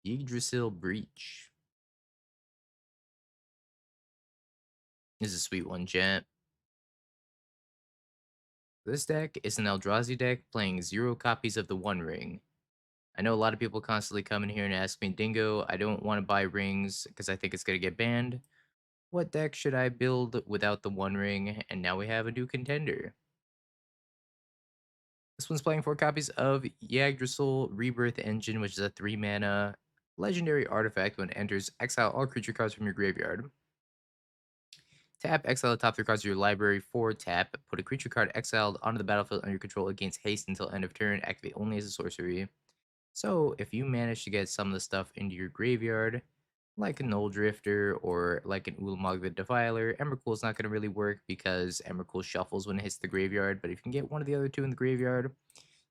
Yggdrasil Breach. This is a sweet one, chat. This deck is an Eldrazi deck playing 0 copies of the One Ring. I know a lot of people constantly come in here and ask me, Dingo, I don't want to buy rings because I think it's going to get banned. What deck should I build without the One Ring? And now we have a new contender. This one's playing 4 copies of Yggdrasil Rebirth Engine, which is a 3 mana legendary artifact. When it enters, exile all creature cards from your graveyard. Tap, exile the top 3 cards of your library for tap. Put a creature card exiled onto the battlefield under your control against haste until end of turn. Activate only as a sorcery. So, if you manage to get some of the stuff into your graveyard, like a Null Drifter or like an Ulamog the Defiler, Emrakul is not going to really work because Emrakul shuffles when it hits the graveyard. But if you can get one of the other two in the graveyard,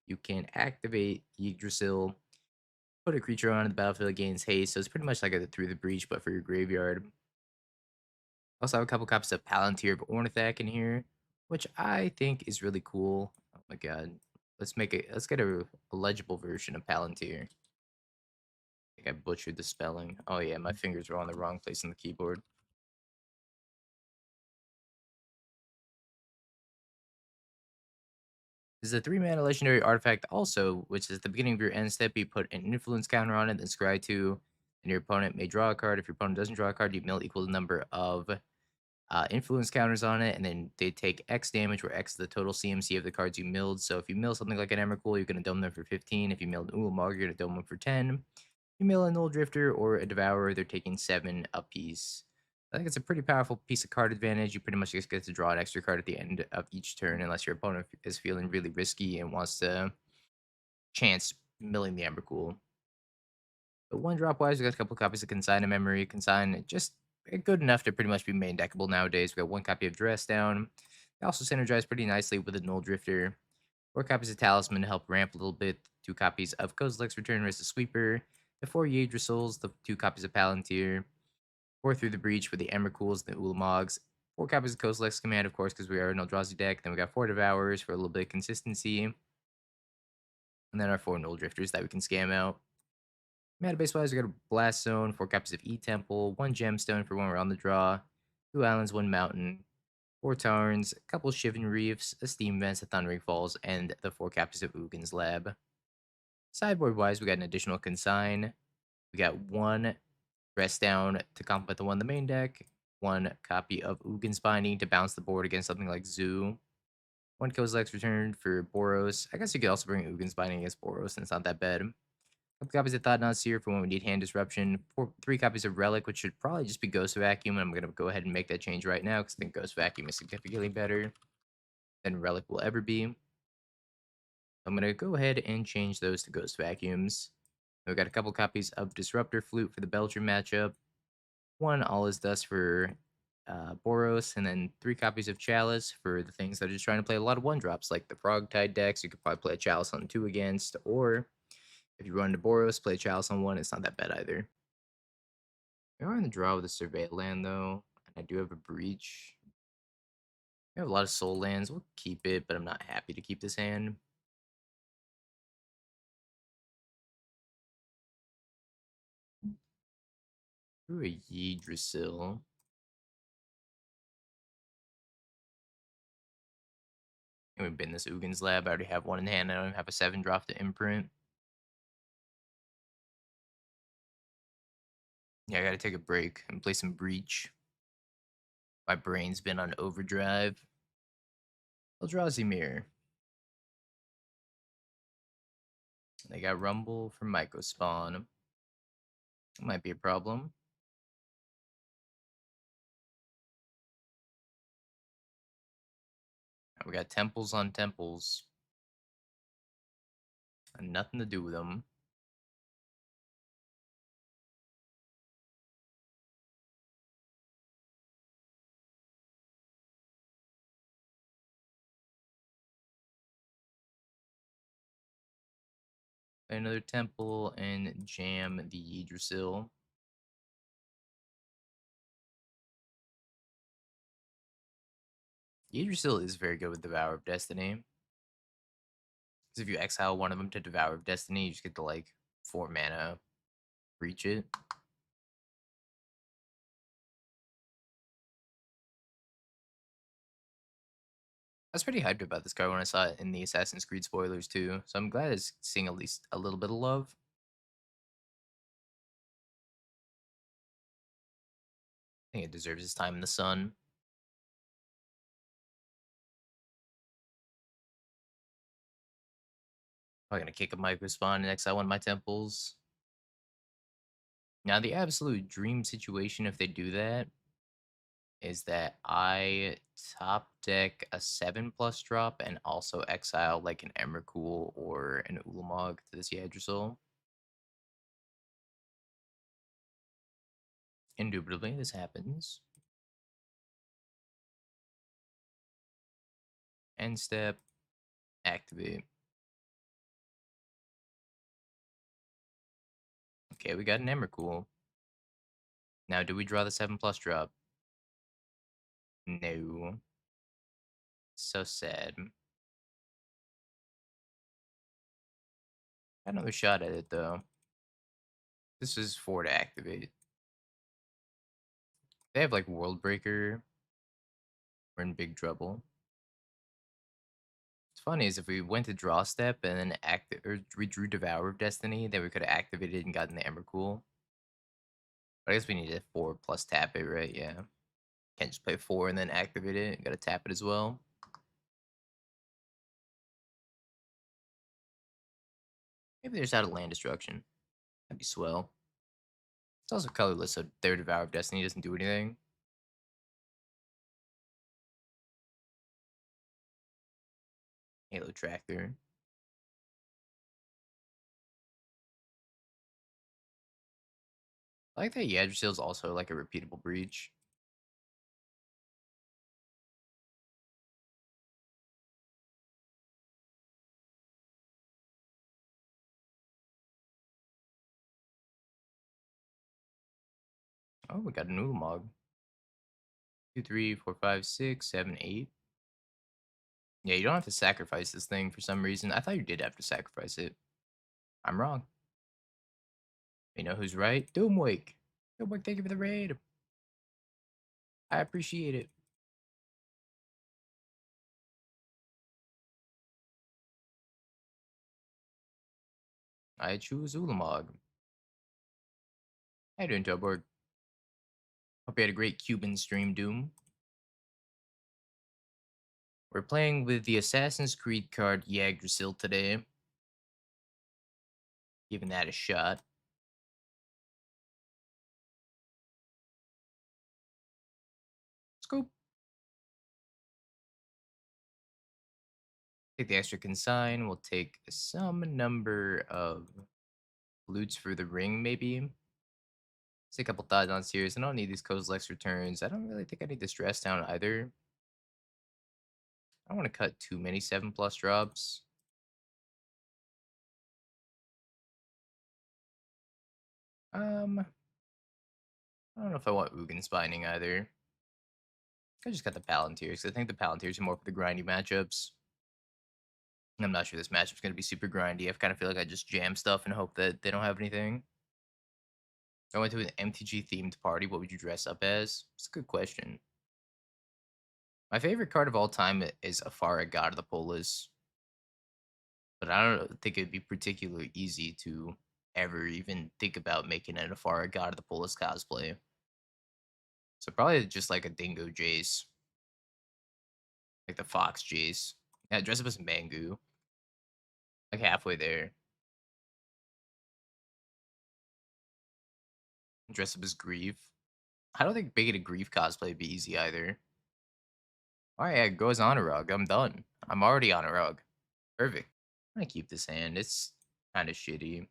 you can activate Yggdrasil, put a creature on the battlefield against haste. So it's pretty much like a Through the Breach, but for your graveyard. Also have a couple copies of Palantir of Ornithak in here, which I think is really cool. Oh my god. Let's get a legible version of Palantir. I think I butchered the spelling. Oh yeah, my fingers were on the wrong place on the keyboard. This is a 3 mana legendary artifact also, which is at the beginning of your end step, you put an influence counter on it, then scry 2, and your opponent may draw a card. If your opponent doesn't draw a card, you mill equal the number of influence counters on it, and then they take X damage, where X is the total CMC of the cards you milled. So if you mill something like an Emrakul, you're going to dome them for 15. If you mill an Ulamog, you're going to dome them for 10. You mill a Null Drifter or a Devourer, they're taking 7 apiece. I think it's a pretty powerful piece of card advantage. You pretty much just get to draw an extra card at the end of each turn, unless your opponent is feeling really risky and wants to chance milling the Emrakul. But one drop wise, we got a couple copies of Consign in Memory. Consign just good enough to pretty much be main deckable nowadays. We got one copy of Dress Down. They also synergize pretty nicely with a Null Drifter. 4 copies of Talisman to help ramp a little bit. 2 copies of Kozilek's Return as the Sweeper. The 4 Yggdrasils, the 2 copies of Palantir. 4 Through the Breach with the Emrakuls and the Ulamogs. 4 copies of Kozilek's Command, of course, because we are an Eldrazi deck. Then we got 4 Devourers for a little bit of consistency. And then our 4 Null Drifters that we can scam out. Mana base wise, we got a Blast Zone, 4 copies of E Temple, 1 Gemstone for when we're on the draw, 2 islands, 1 mountain, 4 Tarns, a couple Shivan Reefs, a Steam Vents, a Thundering Falls, and the 4 copies of Ugin's Lab. Sideboard wise, we got an additional Consign. We got 1 Rest Down to complement the one in the main deck, 1 copy of Ugin's Binding to bounce the board against something like Zoo, 1 Kozilek's Return for Boros. I guess you could also bring Ugin's Binding against Boros, and it's not that bad. Couple copies of Thought Knot Seer for when we need hand disruption. 3 copies of Relic, which should probably just be Ghost Vacuum. And I'm going to go ahead and make that change right now because I think Ghost Vacuum is significantly better than Relic will ever be. I'm going to go ahead and change those to Ghost Vacuums. We've got a couple copies of Disruptor Flute for the Belcher matchup. 1 All Is Dust for Boros. And then 3 copies of Chalice for the things that are just trying to play a lot of 1-drops, like the Frog Tide decks. You could probably play a Chalice on 2 against, or if you run into Boros, play Chalice on 1. It's not that bad either. We are in the draw with a Survey Land, though, and I do have a Breach. We have a lot of Soul Lands. We'll keep it, but I'm not happy to keep this hand. Ooh, a Yggdrasil. And we've been this Ugin's Lab. I already have 1 in hand. I don't even have a 7-drop to imprint. Yeah, I gotta take a break and play some Breach. My brain's been on overdrive. Eldrazi Mirror. They got Rumble for Myco Spawn. Might be a problem. We got Temples on Temples. And nothing to do with them. Another Temple and jam the Yggdrasil. Yggdrasil is very good with Devour of Destiny. Because if you exile one of them to Devour of Destiny, you just get the like 4 mana Reach it. I was pretty hyped about this card when I saw it in the Assassin's Creed spoilers too, so I'm glad it's seeing at least a little bit of love. I think it deserves its time in the sun. I'm gonna kick a micro spawn and exile one of my temples. Now the absolute dream situation if they do that is that I top deck a 7+ drop and also exile like an Emrakul or an Ulamog to this Yggdrasil. Indubitably, this happens. End step, activate. Okay, we got an Emrakul. Now, do we draw the 7+ drop? No. So sad. Got another shot at it though. This is 4 to activate. They have like World Breaker. We're in big trouble. What's funny is if we went to draw step and then we drew Devour of Destiny, then we could have activated and gotten the Emrakul. But I guess we need a 4+ tap it, right? Yeah. Can't just play 4 and then activate it. Gotta tap it as well. Maybe there's out of land destruction. That'd be swell. It's also colorless, so their Devour of Destiny doesn't do anything. Halo Tractor. I like that Yggdrasil is also like a repeatable breach. Oh, we got a Ulamog. 2, 3, 4, 5, 6, 7, 8. Yeah, you don't have to sacrifice this thing for some reason. I thought you did have to sacrifice it. I'm wrong. You know who's right? Doomwake. Doomwake, thank you for the raid. I appreciate it. I choose Ulamog. How you doing, Toborg? Hope you had a great Cuban stream, Doom. We're playing with the Assassin's Creed card Yggdrasil today. Giving that a shot. Scoop. Take the extra consign. We'll take some number of loots for the ring, maybe. Say a couple thoughts on series. I don't need these Kozilek's returns. I don't really think I need this dress down either. I don't want to cut too many 7+ drops. I don't know if I want Ugin Spining either. I just got the Palantirs. I think the Palantirs are more for the grindy matchups. I'm not sure this matchup's going to be super grindy. I kind of feel like I just jam stuff and hope that they don't have anything. If I went to an MTG themed party, what would you dress up as? It's a good question. My favorite card of all time is Afara, God of the Polis. But I don't think it'd be particularly easy to ever even think about making an Afara, God of the Polis cosplay. So probably just like a Dingo Jace. Like the Fox Jace. Yeah, dress up as Mangu. Like halfway there. Dress up as Grief. I don't think making a Grief cosplay would be easy either. Alright, yeah, go as Honorug. I'm done. I'm already Honorug. Perfect. I'm gonna keep this hand. It's kind of shitty.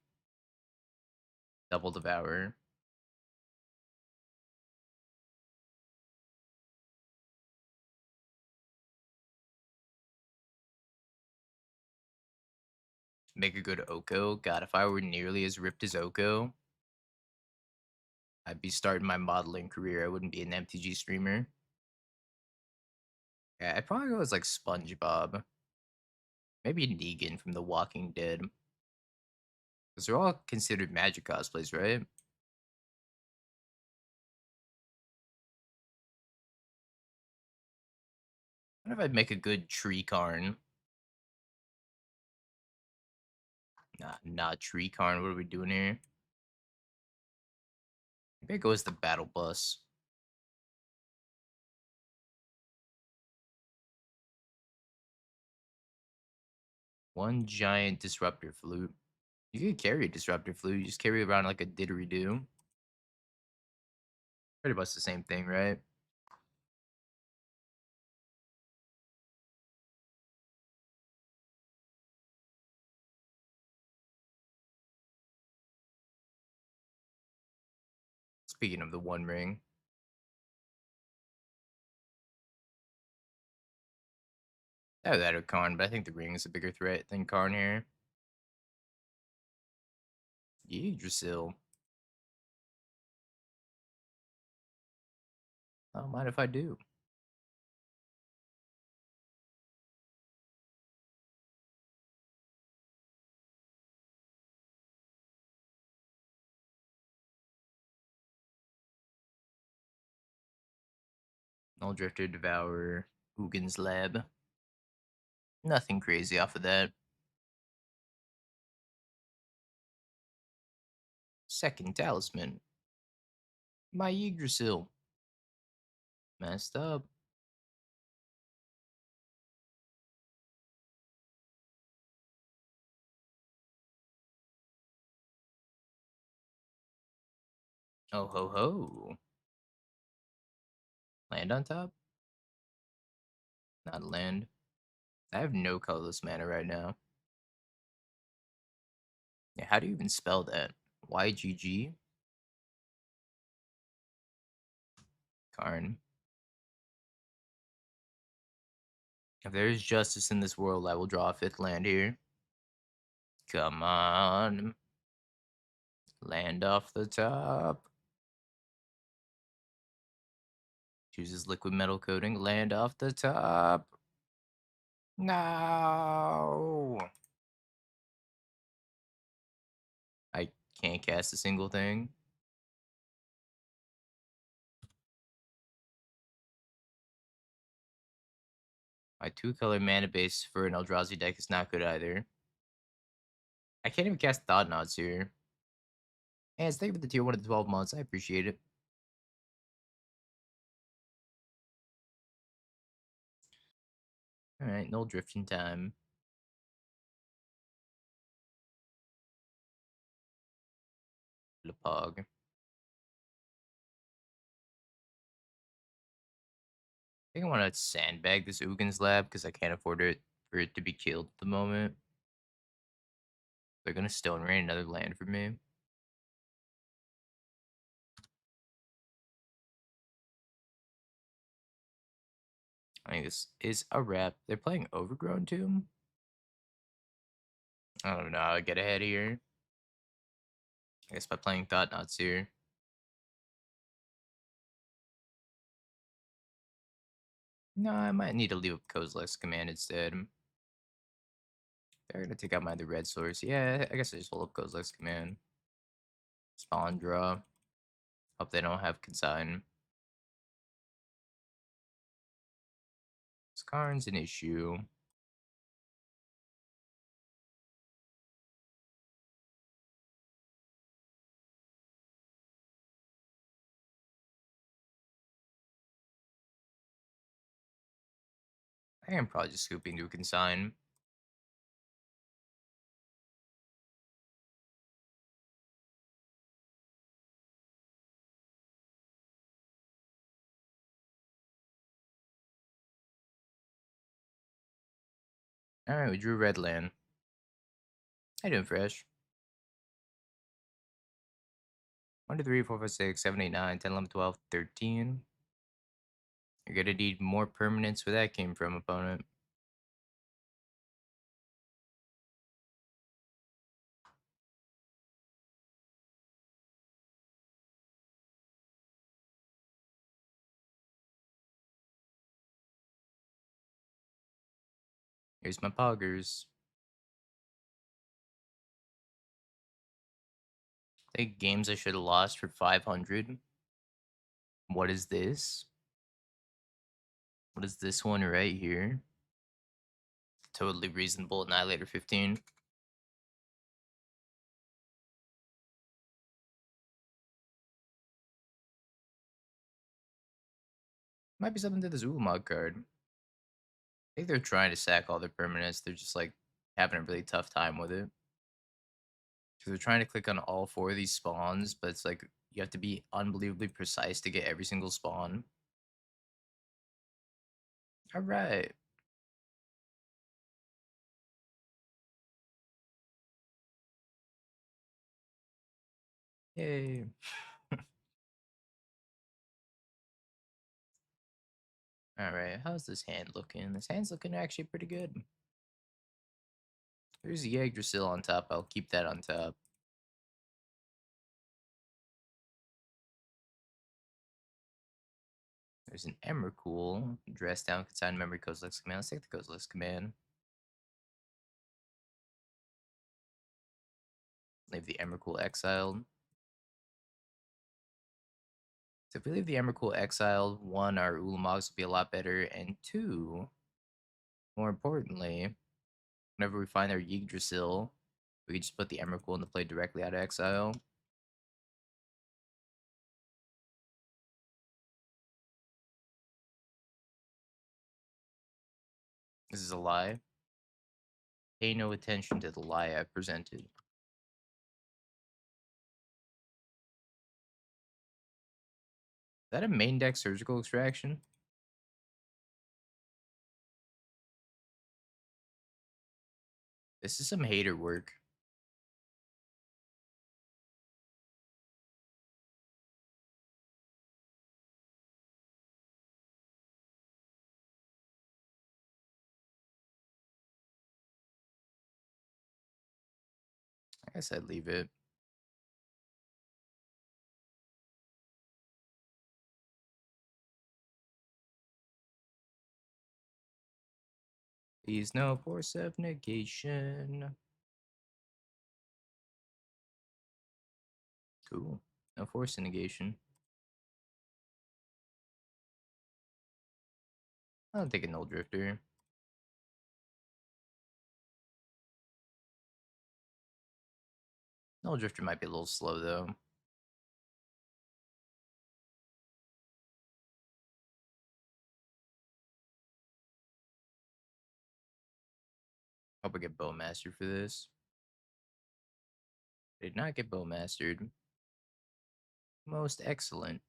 Double Devour. Make a good Oko. God, if I were nearly as ripped as Oko, I'd be starting my modeling career. I wouldn't be an MTG streamer. Yeah, I'd probably go as like SpongeBob. Maybe Negan from The Walking Dead. Because they're all considered magic cosplays, right? I wonder if I'd make a good tree Karn. Nah, not tree Karn. What are we doing here? Maybe I go as the battle bus. One giant disruptor flute. You could carry a disruptor flute. You just carry it around like a didgeridoo. Pretty much the same thing, right? Speaking of the One Ring, I that or Karn, but I think the ring is a bigger threat than Karn here. Yggdrasil. I don't mind if I do. Null Drifter, Devourer, Ugin's Lab. Nothing crazy off of that. Second Talisman. My Yggdrasil. Messed up. Oh ho ho. Land on top? Not land. I have no colorless mana right now. Yeah, how do you even spell that? YGG? Karn. If there is justice in this world, I will draw a fifth land here. Come on. Land off the top. Chooses liquid metal coating. Land off the top. No. I can't cast a single thing. My two color mana base for an Eldrazi deck is not good either. I can't even cast Thought Knots here. And thank you for the tier 1 of the 12 months. I appreciate it. Alright, no drifting time. Lepog. I think I want to sandbag this Ugin's Lab because I can't afford it for it to be killed at the moment. They're gonna Stone Rain another land for me. I think this is a wrap. They're playing Overgrown Tomb. I don't know how I get ahead here. I guess by playing Thought Knots here. No, I might need to leave up Kozilek's command instead. They're gonna take out my other red source. Yeah, I guess I just hold up Kozilek's command. Spawn draw. Hope they don't have consign. Skarn's an issue. I am probably just scooping to a consign. Alright, we drew red land. How you doing, Fresh? 1, 2, 3, 4, 5, 6, 7, 8, 9, 10, 11, 12, 13. You're gonna need more permanence where that came from, opponent. Here's my poggers. Think games I should have lost for 500. What is this? What is this one right here? Totally reasonable. Annihilator 15. Might be something to this Ulamog card. I think they're trying to sack all their permanents. They're just like having a really tough time with it. So they're trying to click on all four of these spawns, but it's like you have to be unbelievably precise to get every single spawn. All right. Yay. All right. How's this hand looking? This hand's looking actually pretty good. There's the Yggdrasil on top. I'll keep that on top. There's an Emrakul. Dress down, consign memory, Kozilek's command. Let's take the Kozilek's command. Leave the Emrakul exiled. So if we leave the Emrakul exiled, one, our Ulamogs will be a lot better, and two, more importantly, whenever we find our Yggdrasil, we can just put the Emrakul into play directly out of exile. This is a lie. Pay no attention to the lie I presented. Is that a main deck surgical extraction? This is some hater work. I guess I'd leave it. Please no force of negation. Cool. No force of negation. I'll take a Null Drifter. Null Drifter might be a little slow though. Hope I get Bowmaster for this. Did not get Bowmastered. Most excellent.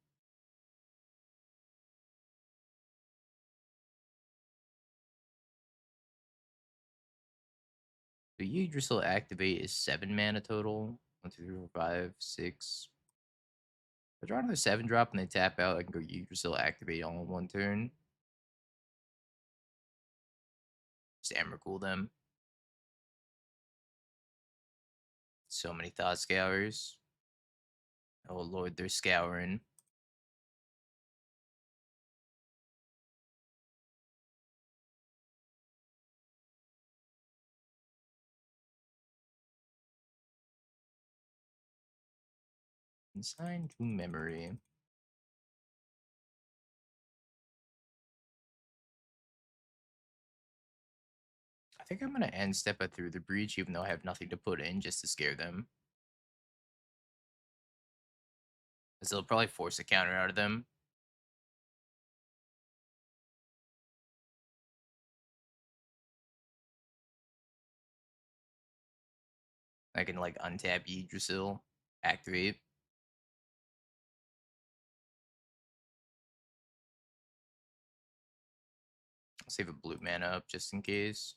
The Yggdrasil activate is 7 mana total. 1, 2, 3, 4, 5, 6. If I draw another 7 drop and they tap out, I can go Yggdrasil activate all in one turn. Just Emrakul them. So many Thought Scours. Oh lord, they're scouring. Consign to memory. I think I'm gonna end step it through the breach, even though I have nothing to put in just to scare them. Because they'll probably force a counter out of them. I can like untap Yggdrasil, activate. Save a blue mana up just in case.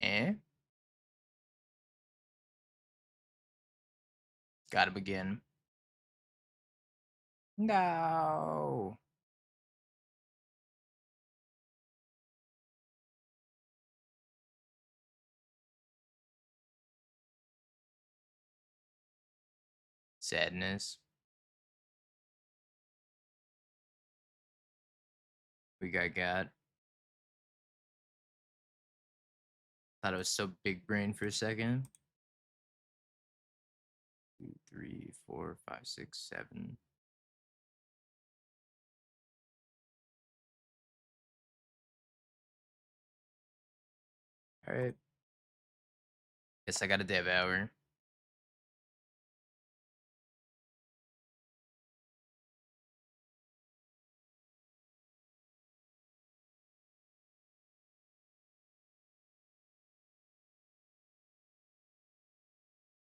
Eh? Gotta begin. No. Sadness. We got. Thought it was so big brain for a second. 2, 3, 4, 5, 6, 7. All right. Guess I got a dev hour.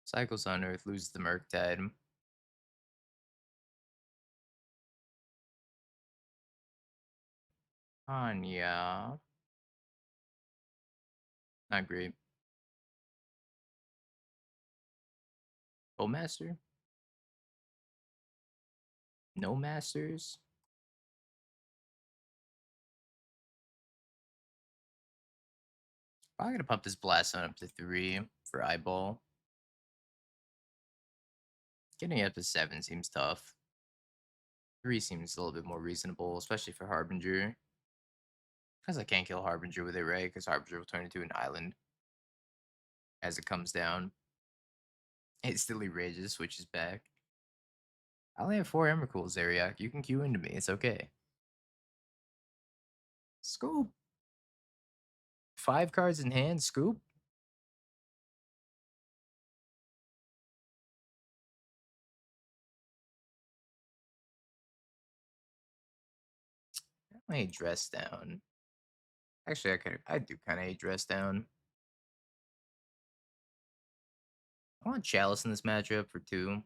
Cycles on Earth, loses the Murktide. Anya. Not great. Bowmaster? No masters? Probably gonna pump this blast on up to 3 for eyeball. Getting it up to 7 seems tough. 3 seems a little bit more reasonable, especially for Harbinger. Because I can't kill Harbinger with it, right? Because Harbinger will turn into an island as it comes down. It still rages, switches back. I only have 4 Emrakuls, Zeriak. You can queue into me. It's okay. Scoop. 5 cards in hand. Scoop. I hate dress down. Actually, I do kind of hate dress down. I want Chalice in this matchup for 2.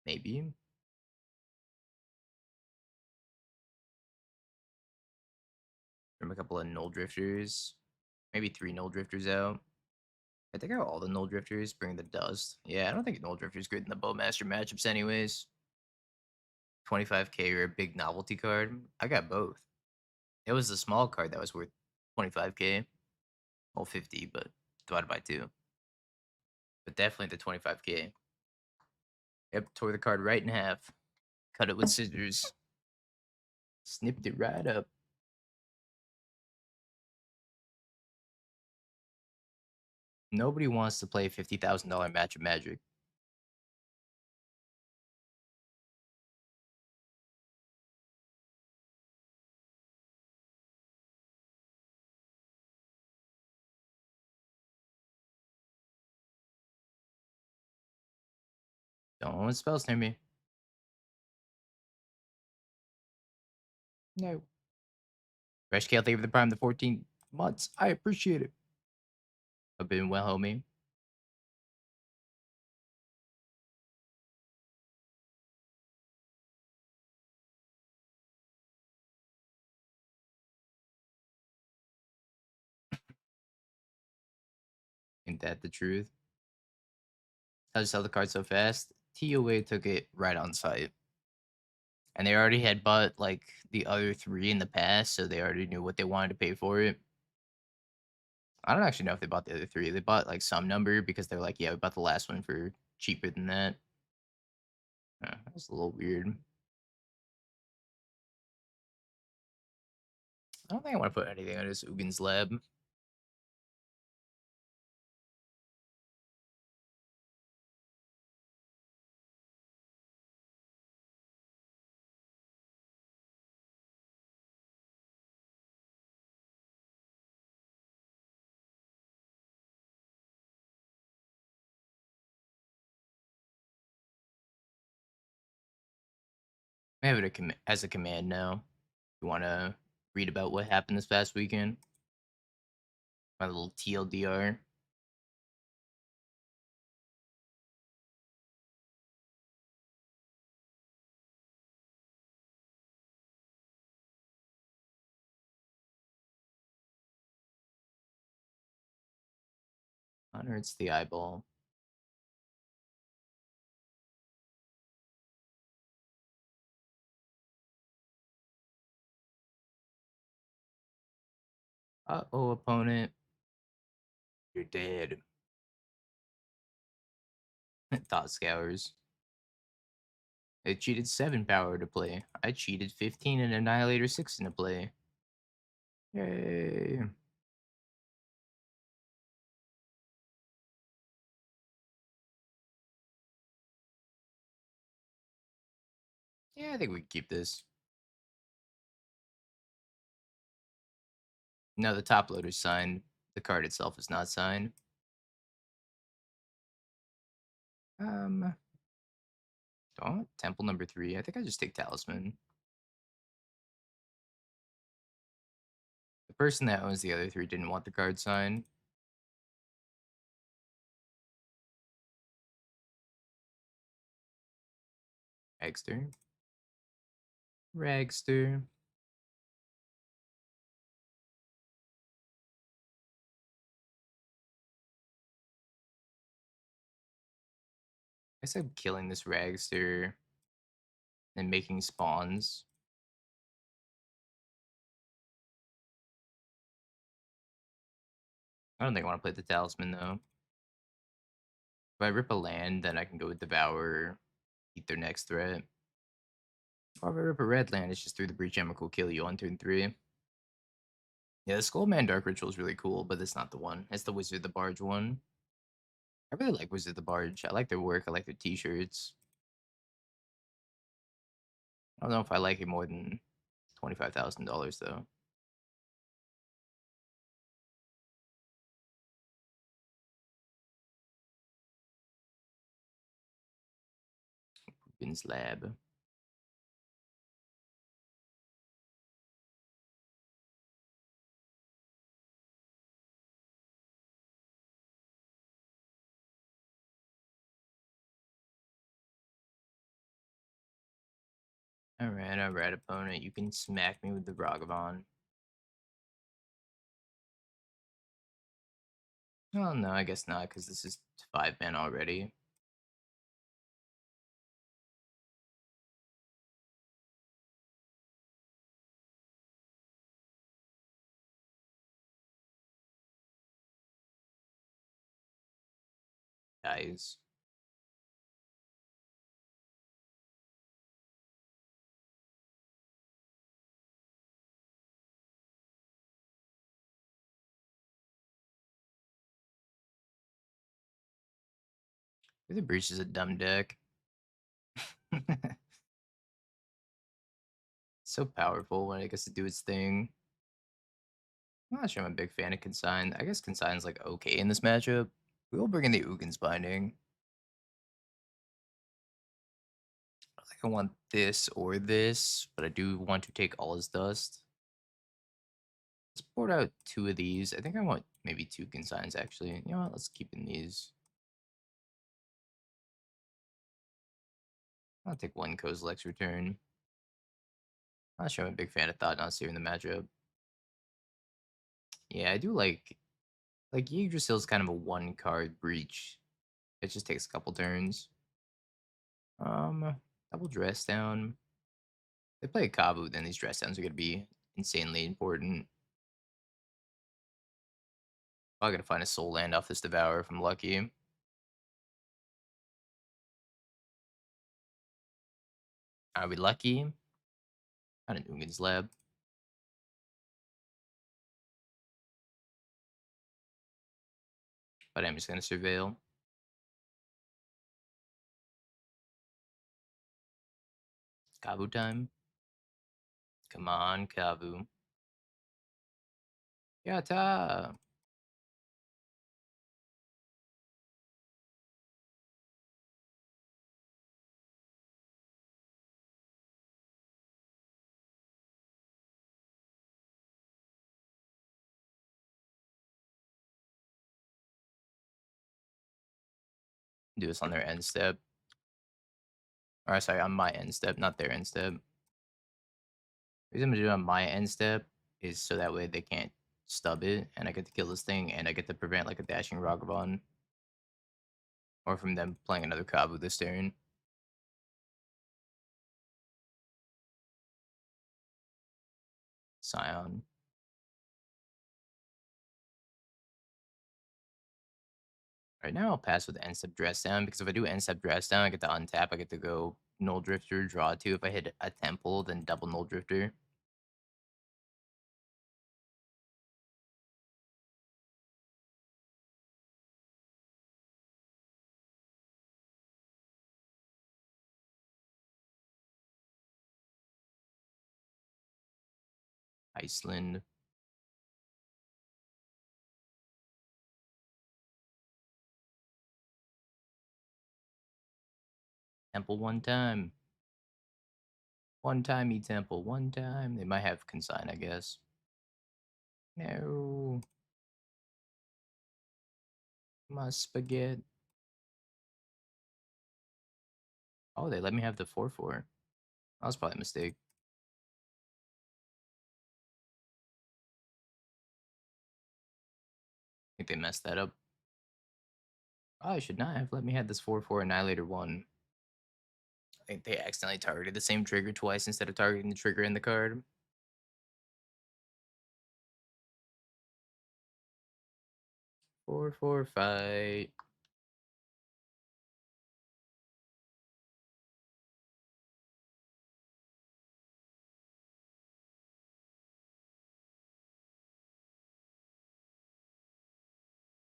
Maybe. From a couple of Null Drifters. Maybe 3 Null Drifters out. I think I got all the Null Drifters. Bring the Dust. Yeah, I don't think Null Drifter's good in the Bowmaster matchups anyways. 25k or a big novelty card. I got both. It was the small card that was worth 25k. Well, 50, but divided by 2. But definitely the 25k. Yep, tore the card right in half. Cut it with scissors. Snipped it right up. Nobody wants to play a $50,000 match of Magic. Don't want spells near me. No. Fresh Kale, thank you for the prime, the 14 months. I appreciate it. I've been well, homie. Ain't that the truth? How to sell the card so fast? TOA took it right on site. And they already had bought like the other 3 in the past, so they already knew what they wanted to pay for it. I don't actually know if they bought the other 3. They bought like some number because they're like, yeah, we bought the last one for cheaper than that. That's a little weird. I don't think I want to put anything on this Ugin's lab. I have it as a command now. You want to read about what happened this past weekend? My little TLDR. Honor, it's the eyeball. Uh-oh, opponent. You're dead. Thought Scours. It cheated 7 power to play. I cheated 15 and Annihilator 6 into play. Yay. Yeah, I think we can keep this. No, the top loader's signed. The card itself is not signed. Um, oh, Temple number 3. I think I just take Talisman. The person that owns the other 3 didn't want the card signed. Ragster. Ragster. I said killing this Ragster and making spawns. I don't think I want to play the Talisman, though. If I rip a land, then I can go with Devour, eat their next threat. Or if I rip a red land, it's just through the Breach Chemical, kill you on turn 3. Yeah, the Skullman Dark Ritual is really cool, but it's not the one. It's the Wizard the Barge one. I really like Wizard the Barge. I like their work. I like their t-shirts. I don't know if I like it more than $25,000 though. Vin's Lab. Alright, opponent. You can smack me with the Ragavan. Oh, no, I guess not, because this is 5 men already. Guys. The Breach is a dumb deck. So powerful when it gets to do its thing. I'm not sure I'm a big fan of Consign. I guess Consign's like okay in this matchup. We will bring in the Ugin's Binding. I think I want this or this, but I do want to take all his dust. Let's board out 2 of these. I think I want maybe 2 Consigns actually. You know what? Let's keep in these. I'll take 1 Kozilek's Return. Not sure I'm a big fan of Thought Knot here in the matchup. Yeah, I do like Yggdrasil's kind of a 1-card breach. It just takes a couple turns. Double dress down. They play a Kabu, then these dress downs are gonna be insanely important. I'm gonna find a soul land off this Devour if I'm lucky. Are we lucky? Not an Ungin's Lab. But I'm just gonna surveil. Kabu time. Come on, Kabu. Yata! Do this on their end step. Or sorry, on my end step, not their end step. The reason I'm gonna do it on my end step is so that way they can't stub it, and I get to kill this thing, and I get to prevent like a dashing Ragavan. Or from them playing another Kabu this turn. Scion. Right now, I'll pass with end step dress down because if I do end step dress down, I get to untap. I get to go null drifter, draw two. If I hit a temple, then double null drifter. Iceland. Temple one time. One time, E temple. One time. They might have consign, I guess. No. My spaghetti. Oh, they let me have the 4/4. That was probably a mistake. I think they messed that up. Oh, I should not have let me have this 4/4 Annihilator 1. I think they accidentally targeted the same trigger twice instead of targeting the trigger in the card. 4/4 fight.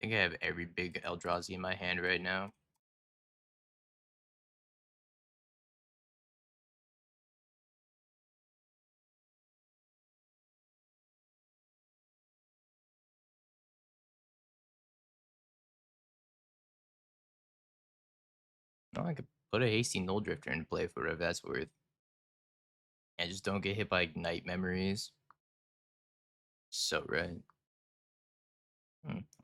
I think I have every big Eldrazi in my hand right now. Oh, I could put a hasty null drifter into play for whatever that's worth. And just don't get hit by night memories. So right.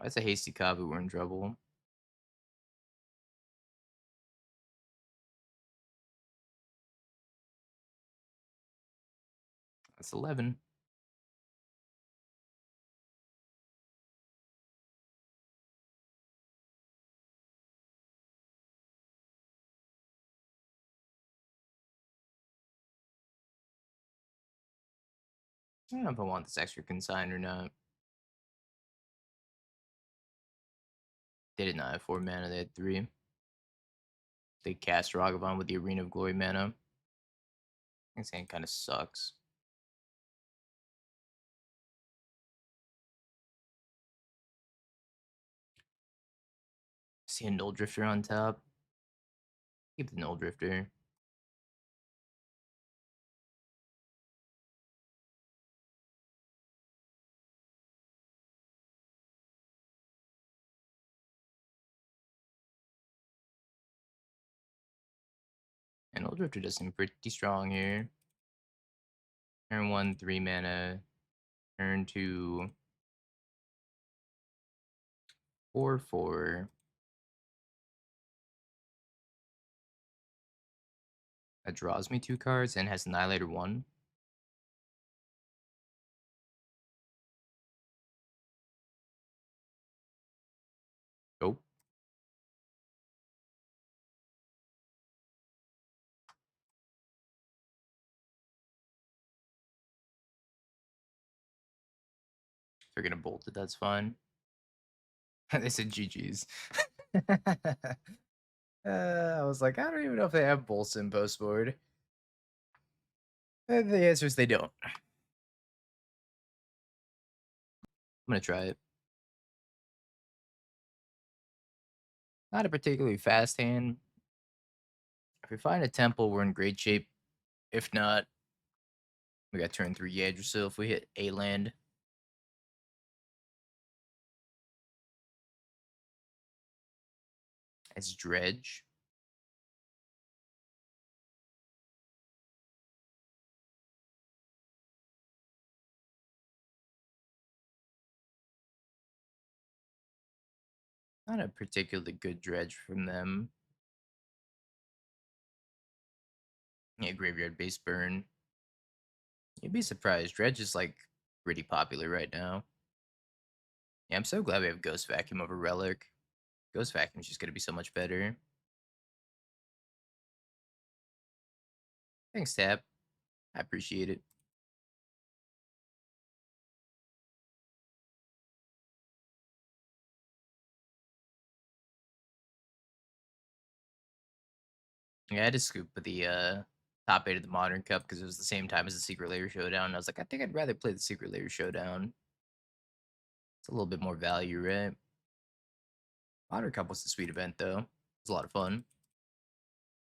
That's a hasty copy. We're in trouble. That's 11. I don't know if I want this extra consign or not. They did not have 4 mana. They had 3. They cast Ragavan with the Arena of Glory mana. This hand kind of sucks. See a null drifter on top. Keep the null drifter. And null drifter does seem pretty strong here. Turn 1, 3 mana. Turn 2, 4/4. That draws me 2 cards and has Annihilator 1. Nope. If they're gonna bolt it, that's fine. They said GG's. I was like, I don't even know if they have bolts in post board. The answer is they don't. I'm gonna try it. Not a particularly fast hand. If we find a temple, we're in great shape. If not, we got turn 3 Yggdrasil if we hit a land. It's Dredge. Not a particularly good Dredge from them. Yeah, graveyard base burn. You'd be surprised. Dredge is like pretty popular right now. Yeah, I'm so glad we have Ghost Vacuum over Relic. Ghost Vacuum's just gonna be so much better. Thanks, Tap. I appreciate it. Yeah, I had to scoop with the top 8 of the Modern Cup because it was the same time as the Secret Layer Showdown. And I was like, I think I'd rather play the Secret Layer Showdown. It's a little bit more value, right? Modern Cup was a sweet event though. It was a lot of fun.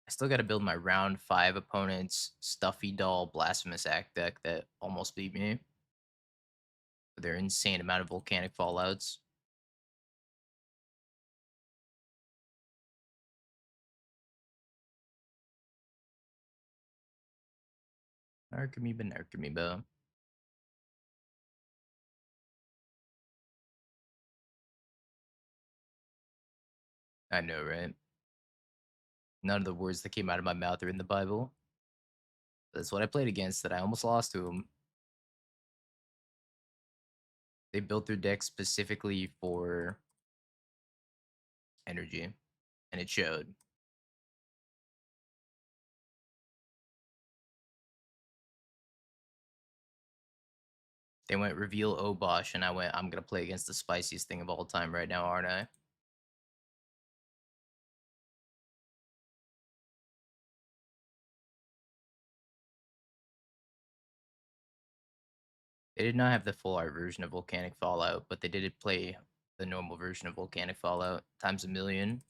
I still got to build my round 5 opponent's Stuffy Doll Blasphemous Act deck that almost beat me with their insane amount of volcanic fallouts. Narcomoeba, Narcomoeba. I know, right? None of the words that came out of my mouth are in the Bible. That's what I played against that I almost lost to them. They built their deck specifically for energy, and it showed. They went reveal Obosh, and I went, I'm gonna play against the spiciest thing of all time right now, aren't I? They did not have the full art version of Volcanic Fallout, but they did play the normal version of Volcanic Fallout times a million.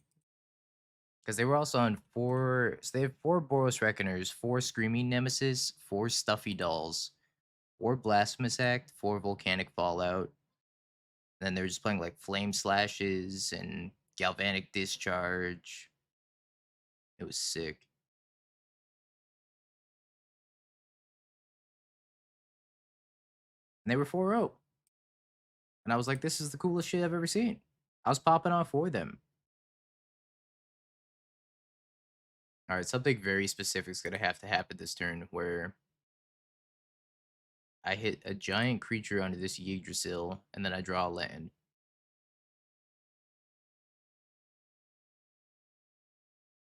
Because they were also on four, so they have 4 Boros Reckoners, 4 Screaming Nemesis, 4 Stuffy Dolls, 4 Blasphemous Act, 4 Volcanic Fallout. And then they were just playing like Flame Slashes and Galvanic Discharge. It was sick. And they were 4-0. And I was like, this is the coolest shit I've ever seen. I was popping off for them. All right, something very specific is going to have to happen this turn where I hit a giant creature under this Yggdrasil and then I draw a land.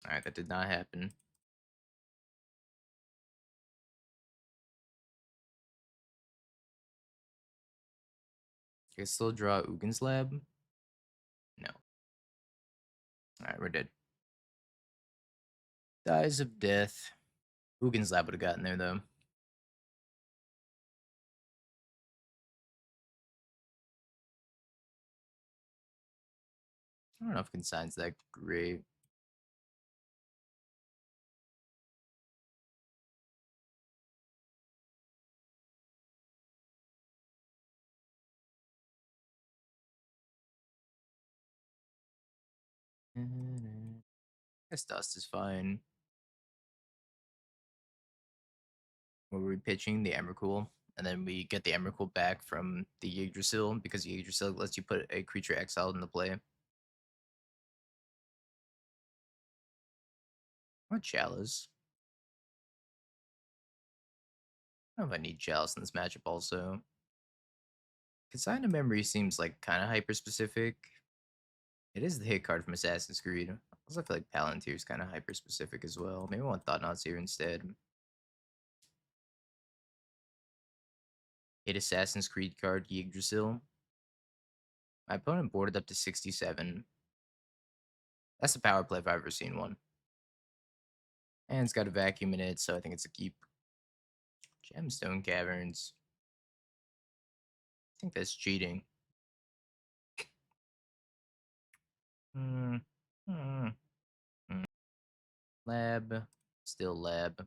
All right, that did not happen. I can still draw Ugin's Lab. No. All right, we're dead. Dies of Death. Ugin's Lab would have gotten there though. I don't know if Consign's that great. Guess Dust is fine. Where we're pitching the Emrakul, and then we get the Emrakul back from the Yggdrasil because Yggdrasil lets you put a creature exiled into play. Or Chalice. I don't know if I need Chalice in this matchup also. Consign of Memory seems like kind of hyper specific. It is the hit card from Assassin's Creed. Also, I feel like Palantir is kind of hyper specific as well. Maybe I want Thought here instead. Hit Assassin's Creed card, Yggdrasil. My opponent boarded up to 67. That's a power play if I've ever seen one. And it's got a vacuum in it, so I think it's a keep. Gemstone Caverns. I think that's cheating. Hmm. Hmm. Hmm. Lab. Still lab.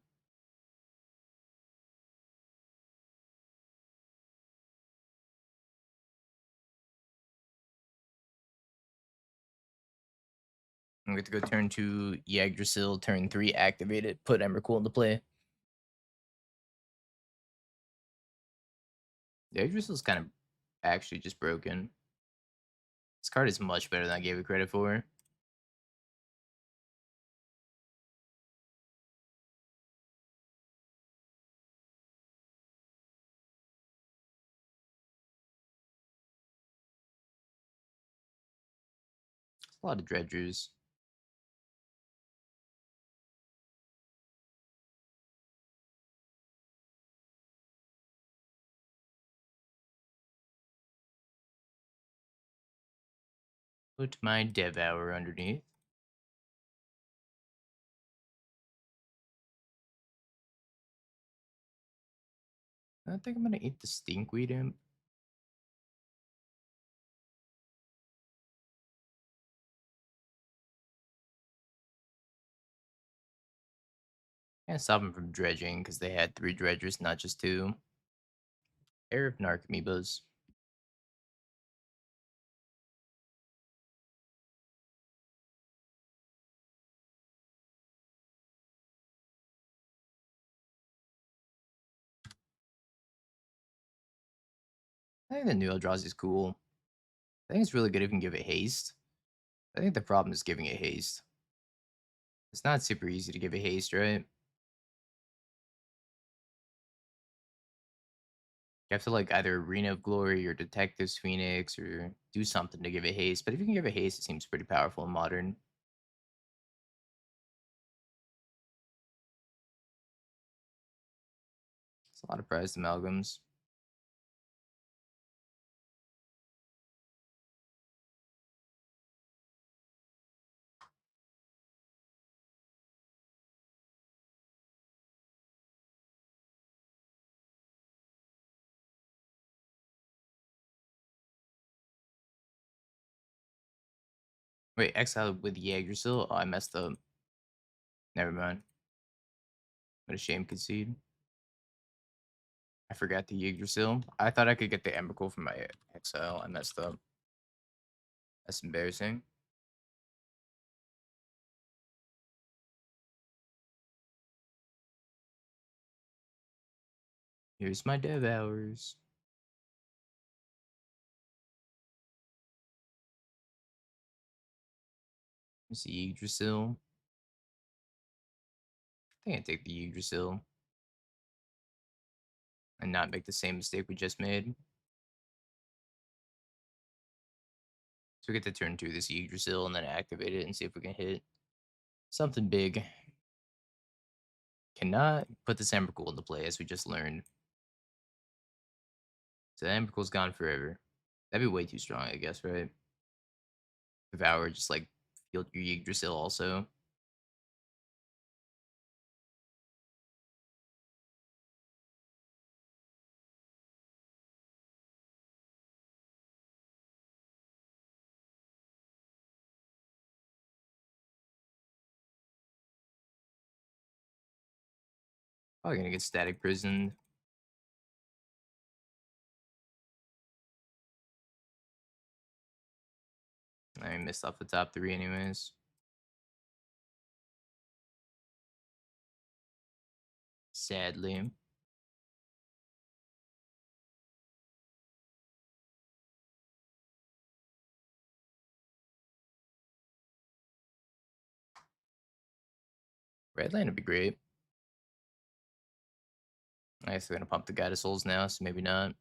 I'm going to go turn 2 Yggdrasil, turn 3 activated, put Emrakul into play. Yggdrasil is kind of actually just broken. This card is much better than I gave it credit for. It's a lot of dredgers. Put my Devour underneath. I think I'm gonna eat the stinkweed imp. Can't stop them from dredging because they had 3 dredgers, not just 2. Pair of Narc Amiibos. I think the new Eldrazi is cool. I think it's really good if you can give it haste. I think the problem is giving it haste. It's not super easy to give it haste, right? You have to like either Arena of Glory or Detective's Phoenix or do something to give it haste. But if you can give it haste, it seems pretty powerful in modern. It's a lot of prized amalgams. Wait, exile with Yggdrasil? Oh, I messed up. Never mind. What a shame, concede. I forgot the Yggdrasil. I thought I could get the Emrakul from my exile. I messed up. That's embarrassing. Here's my dev hours. Let's see Yggdrasil. I think I take the Yggdrasil and not make the same mistake we just made. So we get to turn 2 this Yggdrasil and then activate it and see if we can hit something big. Cannot put this Emrakul into play as we just learned. So the Emrakul's gone forever. That'd be way too strong, I guess, right? Devour just like field your Yggdrasil also. Probably gonna get static prisoned. I missed off the top 3 anyways. Sadly. Red lane would be great. I guess they're gonna pump the Guide of Souls now, so maybe not.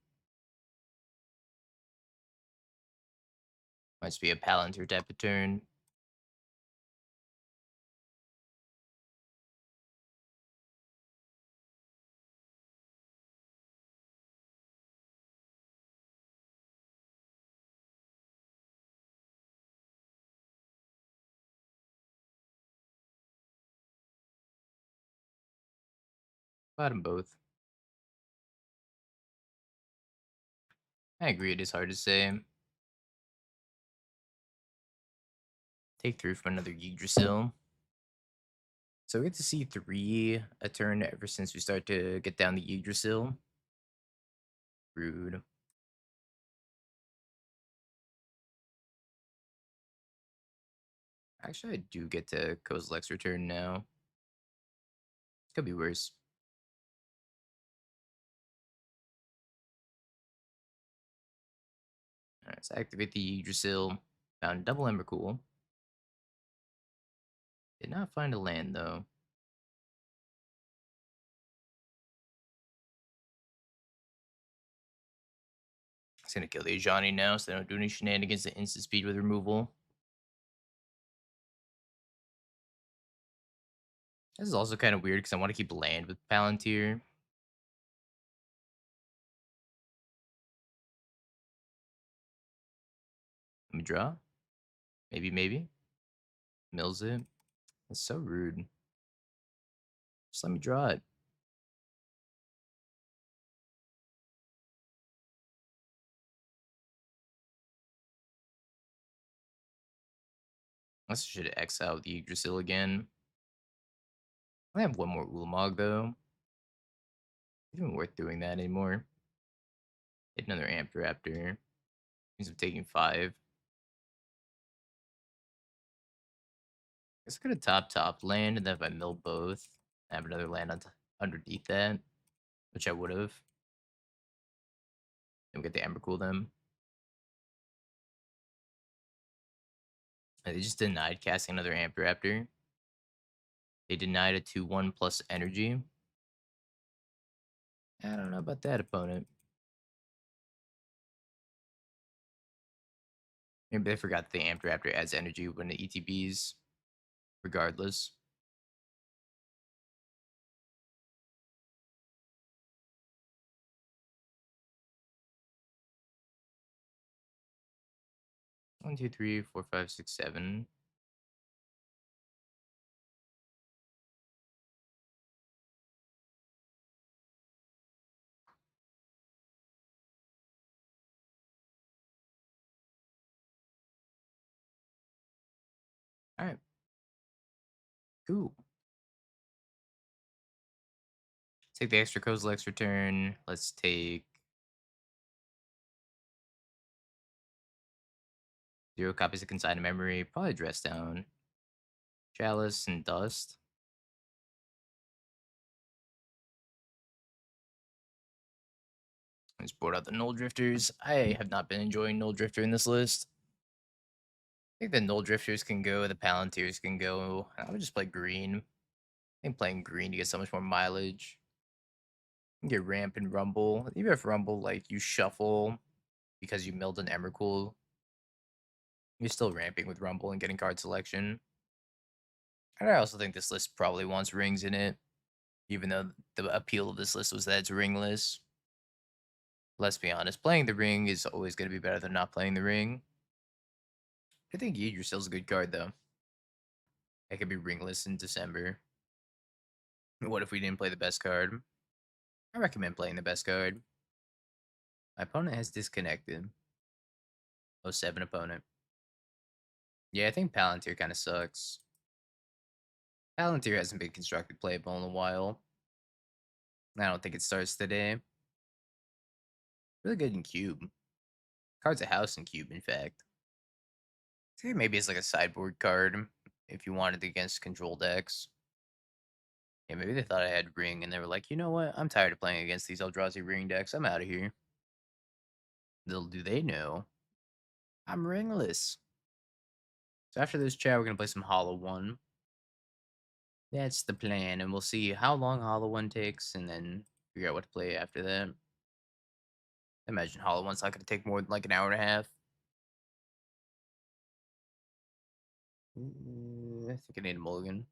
Might just be a Palantir type of turn. Bottom both. I agree, it is hard to say. Take 3 from another Yggdrasil. So we get to see 3 a turn ever since we start to get down the Yggdrasil. Rude. Actually, I do get to Kozilek's return now. Could be worse. Alright, let's activate the Yggdrasil. Found double Emrakul. Did not find a land though. It's gonna kill the Ajani now, so they don't do any shenanigans to instant speed with removal. This is also kind of weird because I want to keep land with Palantir. Let me draw. Maybe, maybe. Mills it. That's so rude. Just let me draw it. I should exile the Yggdrasil again. I have one more Ulamog though. It's even worth doing that anymore. Hit another Amp Raptor. Means I'm taking 5. Guess I could have top land, and then if I mill both, I have another land underneath that, which I would have. And we get the Embercool them. And they just denied casting another Amp Raptor. They denied a 2/1 plus energy. I don't know about that opponent. Maybe they forgot the Amp Raptor adds energy when the ETBs, regardless. One, two, three, four, five, six, 7. All right, cool. Take the extra Kozilek's return. Let's take 0 copies of Consigned Memory. Probably dress down Chalice and Dust. Let's board out the Null Drifters. I have not been enjoying Null Drifter in this list. I think the Null Drifters can go, the Palantirs can go. I would just play green. I think playing green to get so much more mileage. You can get Ramp and Rumble. Even if Rumble, like, you shuffle because you milled an Emrakul, you're still ramping with Rumble and getting card selection. And I also think this list probably wants rings in it, even though the appeal of this list was that it's ringless. Let's be honest, playing the ring is always going to be better than not playing the ring. I think Yggdrasil's a good card, though. It could be ringless in December. What if we didn't play the best card? I recommend playing the best card. My opponent has disconnected. Oh, 7 opponent. Yeah, I think Palantir kind of sucks. Palantir hasn't been constructed playable in a while. I don't think it starts today. Really good in Cube. Card's a house in Cube, in fact. I think maybe it's like a sideboard card if you wanted against control decks. Yeah, maybe they thought I had Ring and they were like, you know what? I'm tired of playing against these Eldrazi Ring decks. I'm out of here. Little do they know, I'm ringless. So after this chat, we're going to play some Hollow One. That's the plan, and we'll see how long Hollow One takes and then figure out what to play after that. I imagine Hollow One's not going to take more than like an hour and a half. I think I need a mulligan.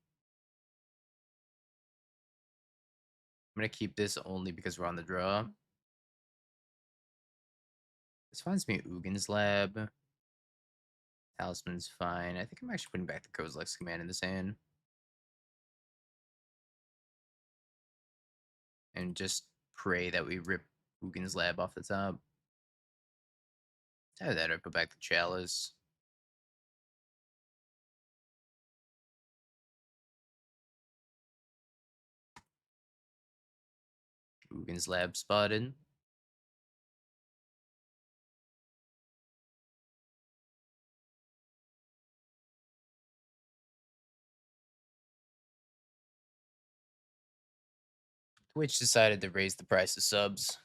I'm going to keep this only because we're on the draw. This finds me Ugin's Lab. Talisman's fine. I think I'm actually putting back the Kozilek's command in this hand. And just pray that we rip Ugin's Lab off the top. Either that or put back the Chalice. Ugin's Lab spotted. Twitch decided to raise the price of subs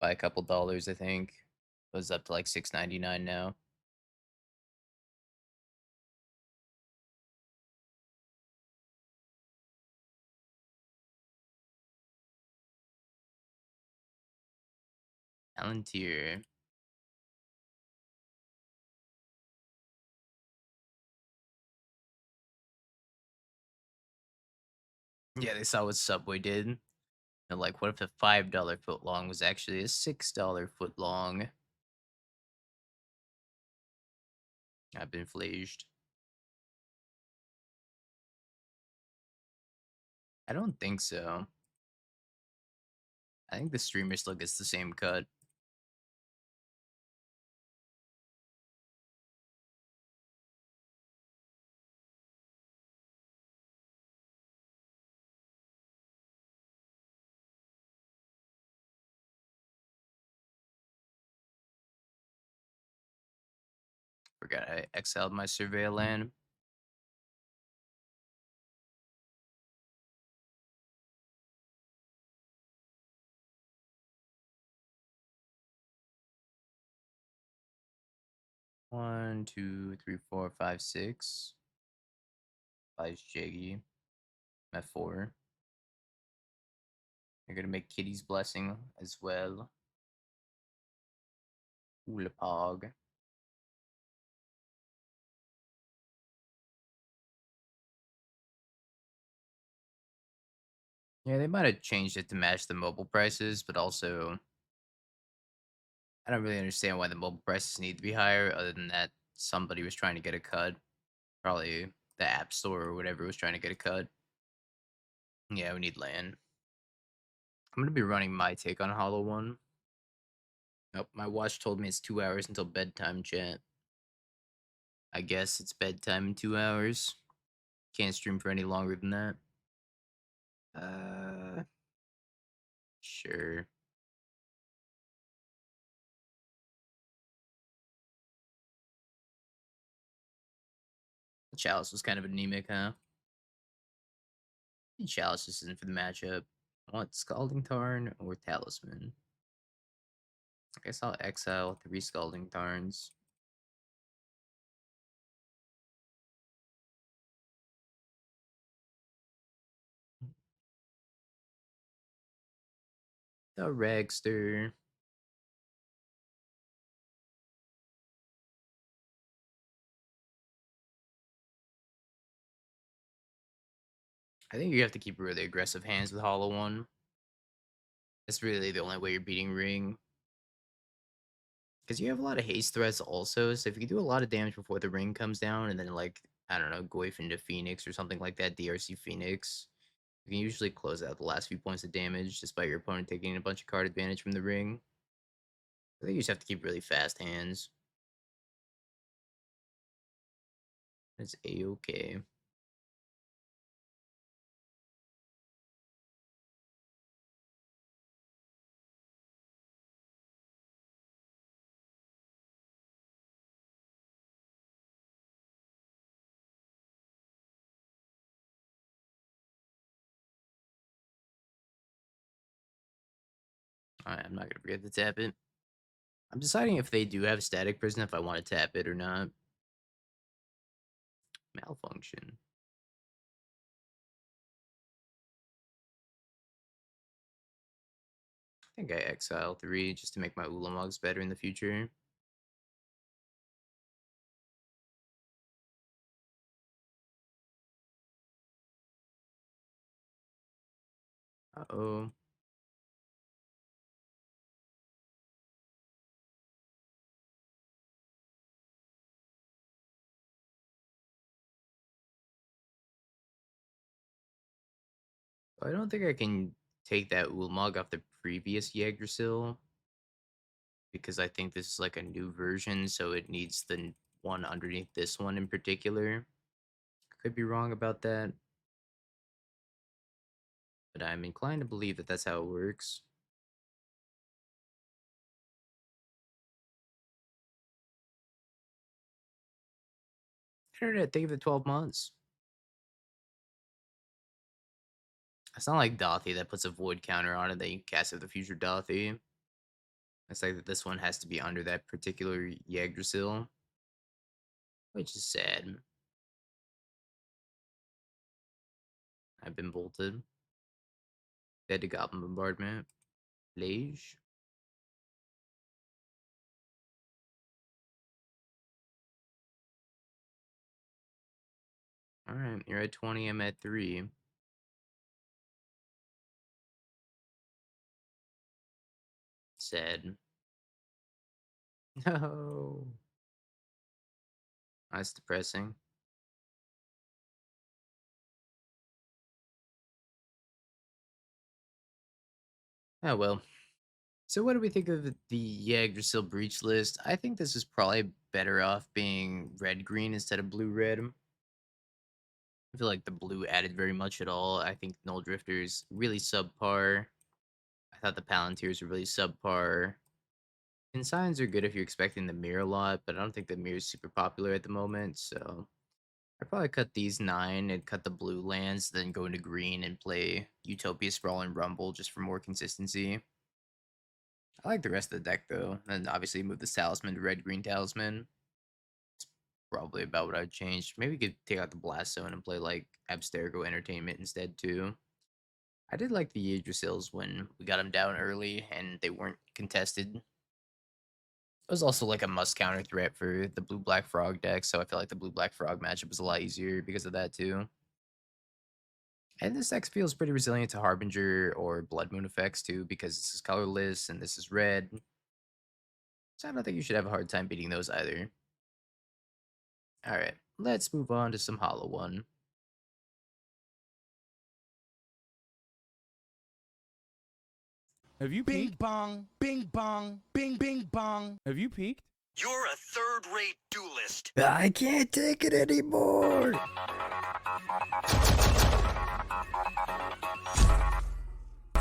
by a couple dollars, I think. It was up to like $6.99 now. Palantir. Yeah, they saw what Subway did. They're like, what if a $5 foot long was actually a $6 foot long? I've been flaged. I don't think so. I think the streamer still gets the same cut. Forgot I exiled my surveil land. One, two, three, four, five, six. Five Jiggy. I'm at four. You're gonna make Kitty's Blessing as well. Oolapog. Yeah, they might have changed it to match the mobile prices, but also I don't really understand why the mobile prices need to be higher, other than that somebody was trying to get a cut. Probably the App Store or whatever was trying to get a cut. Yeah, we need land. I'm gonna be running my take on Hollow One. Nope, my watch told me it's 2 hours until bedtime, chat. I guess it's bedtime in 2 hours. Can't stream for any longer than that. Sure. Chalice was kind of anemic, huh? Chalice just isn't for the matchup. I want Scalding Tarn or Talisman. I guess I'll exile 3 Scalding Tarns. The Regster. I think you have to keep really aggressive hands with Hollow One. That's really the only way you're beating Ring. Because you have a lot of haste threats also, so if you can do a lot of damage before the ring comes down, and then like, I don't know, Goyf into Phoenix or something like that, DRC Phoenix, you can usually close out the last few points of damage despite your opponent taking a bunch of card advantage from the ring. I think you just have to keep really fast hands. It's a-okay. Alright, I'm not gonna forget to tap it. I'm deciding if they do have Static Prison, if I want to tap it or not. Malfunction. I think I exile 3 just to make my Ulamogs better in the future. Uh-oh. I don't think I can take that Ulamog off the previous Yggdrasil because I think this is like a new version, so it needs the one underneath this one in particular. Could be wrong about that, but I'm inclined to believe that that's how it works. Internet, think of the 12 months. It's not like Dothy that puts a void counter on it that you can cast at the future Dothy. It's like that this one has to be under that particular Yggdrasil, which is sad. I've been bolted. Dead to Goblin Bombardment. Lage. Alright, you're at 20, I'm at 3. Sad. No. That's depressing. Oh well. So what do we think of the Yggdrasil breach list? I think this is probably better off being red-green instead of blue-red. I feel like the blue added very much at all. I think Null Drifter's really subpar. I thought the Palantirs were really subpar. Consigns are good if you're expecting the mirror a lot, but I don't think the mirror is super popular at the moment, so I'd probably cut these 9 and cut the blue lands, then go into green and play Utopia Sprawl and Rumble just for more consistency. I like the rest of the deck though, and obviously move the Talisman to red green Talisman. Probably about what I'd change. Maybe we could take out the Blast Zone and play like Abstergo Entertainment instead too. I did like the Yggdrasils when we got them down early and they weren't contested. It was also like a must counter threat for the blue black frog deck, so I feel like the blue black frog matchup was a lot easier because of that too. And this deck feels pretty resilient to Harbinger or Blood Moon effects too, because this is colorless and this is red. So I don't think you should have a hard time beating those either. Alright, let's move on to some Hollow One. Have you Bing peeked? bong, bing bong, bing bing bong. Have you peeked? You're a third-rate duelist. I can't take it anymore!